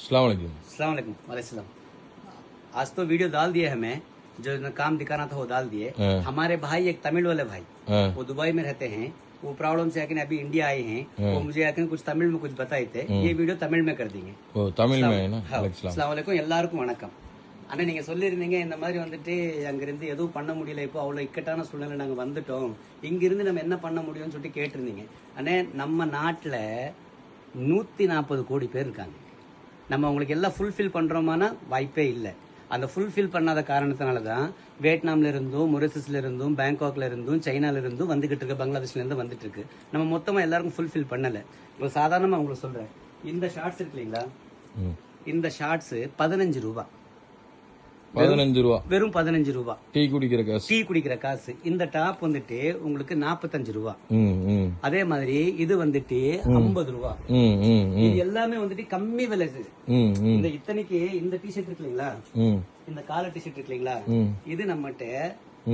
अस्सलाम वालेकुम। अस्सलाम वालेकुम। वालेकुम। आज तो वीडियो डाल दिए हमें, जो काम दिखाना था वो डाल दिए। हमारे भाई एक तमिल वाले भाई, वो दुबई में रहते हैं, वो प्रॉब्लम से आके अभी इंडिया आए हैं, वो मुझे आके कुछ तमिल में कुछ बताए थे, ये वीडियो तमिழ் में कर देंगे। தமிழ் में ना। அஸ்ஸலாமு அலைக்கும், எல்லாருக்கும் வணக்கம். அண்ணா நீங்க சொல்லியிருந்தீங்க இந்த மாதிரி வந்துட்டு அங்கிருந்து எதுவும் பண்ண முடியல, இப்போ அவ்வளவு இக்கட்டான சூழ்நிலை நாங்க வந்துட்டோம், இங்கிருந்து நம்ம என்ன பண்ண முடியும்னு சொல்லிட்டு கேட்டிருந்தீங்க. அண்ணே நம்ம நாட்டுல 140 கோடி பேர் இருக்காங்க. நம்ம உங்களுக்கு எல்லாம் ஃபுல்ஃபில் பண்றோமான வாய்ப்பே இல்லை. அந்த ஃபுல்ஃபில் பண்ணாத காரணத்தினால தான் வியட்நாம்ல இருந்தும், மொரிஷஸ்ல இருந்தும், பேங்காக்ல இருந்தும், சைனால இருந்தும் வந்துகிட்டு இருக்கு, பங்களாதேஷ்ல இருந்து வந்துட்டு இருக்கு. நம்ம மொத்தமா எல்லாருக்கும் ஃபுல்ஃபில் பண்ணல. இப்போ சாதாரணமா உங்களுக்கு சொல்றேன், இந்த ஷார்ட்ஸ் இருக்கு இல்லைங்களா, இந்த ஷார்ட்ஸ் 15 ரூபாய், 15 ரூபா, வெறும் 15 ரூபாய். டீ குடிக்கிற காசு. இந்த டாப் வந்துட்டு உங்களுக்கு 45 ரூபாய். அதே மாதிரி இது வந்துட்டு 50 ரூபாய். இது எல்லாமே வந்துட்டு கம்மி விலை. இந்த இத்தனைக்கு இந்த டிஷர்ட் இருக்கு இல்லைங்களா, இந்த காலர் டிஷர்ட் இருக்கு இல்லைங்களா, இது நம்மகிட்ட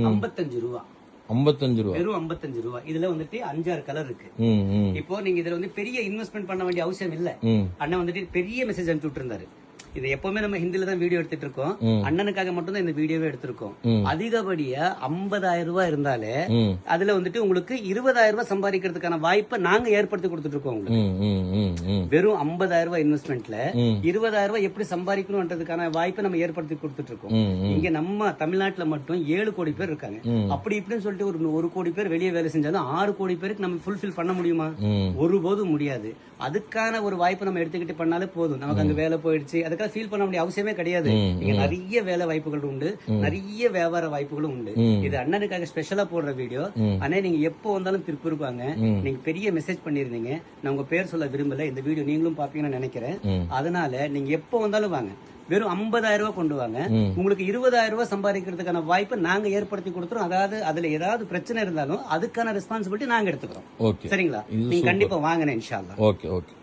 55 ரூபாய். 55 ரூபாய், வெறும் 55 ரூபாய். இதுல வந்துட்டு 5-6 கலர் இருக்கு. இப்போ நீங்க இதுல வந்து பெரிய இன்வெஸ்ட்மெண்ட் பண்ண வேண்டிய அவசியம் இல்ல. அண்ணன் வந்துட்டு பெரிய மெசேஜ் அனுப்பிச்சு விட்டுருந்தாரு. இது எப்பவுமே நம்ம ஹிந்தில தான் வீடியோ எடுத்துட்டு இருக்கோம், அண்ணனுக்காக மட்டும் தான் இந்த வீடியோவே எடுத்திருக்கோம். அதிகப்படியா 50,000 ரூபாய் இருந்தாலே அதுல வந்துட்டு உங்களுக்கு 20,000 ரூபாய் சம்பாதிக்கிறதுக்கான வாய்ப்பை நாங்க ஏற்படுத்தி கொடுத்துட்டு இருக்கோம் உங்களுக்கு. வெறும் 50,000 ரூபாய் இன்வெஸ்ட்மெண்ட்ல 20,000 ரூபாய் எப்படி சம்பாதிக்கணும்ன்றதுக்கான வாய்ப்பை நம்ம ஏற்படுத்தி கொடுத்துட்டு இருக்கோம். இங்க நம்ம தமிழ்நாட்டுல மட்டும் 7 கோடி பேர் இருக்காங்க. அப்படி இப்படின்னு சொல்லிட்டு ஒரு கோடி பேர் வெளியே வேலை செஞ்சாலும் 6 கோடி பேருக்கு நம்ம ஃபுல்ஃபில் பண்ண முடியுமா? ஒருபோதும் முடியாது. அதுக்கான ஒரு வாய்ப்பை நம்ம எடுத்துக்கிட்டு பண்ணாலே போதும். நமக்கு அங்க வேலை போயிடுச்சு அதுக்காக ஃபீல் பண்ண வேண்டிய அவசியமே கிடையாது. இங்க நிறைய வேலை வாய்ப்புகள் உண்டு, நிறைய வியாபார வாய்ப்புகளும் உண்டு. இது அண்ணனுக்காக ஸ்பெஷலா போடுற வீடியோ. அண்ணா நீங்க எப்போ வந்தாலும் திருப்பி இருப்பாங்க. நீங்க பெரிய மெசேஜ் பண்ணிருந்தீங்க, நான் உங்க பேர் சொல்ல விரும்பல, இந்த வீடியோ நீங்களும் பாப்பீங்கன்னு நினைக்கிறேன். அதனால நீங்க எப்போ வந்தாலும் வாங்க, வெறும் 50,000 ரூபாய் கொண்டு வாங்க. உங்களுக்கு 20,000 ரூபாய் சம்பாதிக்கிறதுக்கான வாய்ப்பை நாங்க ஏற்படுத்தி கொடுத்துறோம். அதாவது அதுல ஏதாவது பிரச்சனை இருந்தாலும் அதுக்கான ரெஸ்பான்சிபிலிட்டி நாங்க எடுத்துக்கிறோம். சரிங்களா? நீங்க கண்டிப்பா வாங்க இன்ஷா அல்லாஹ். Okay okay.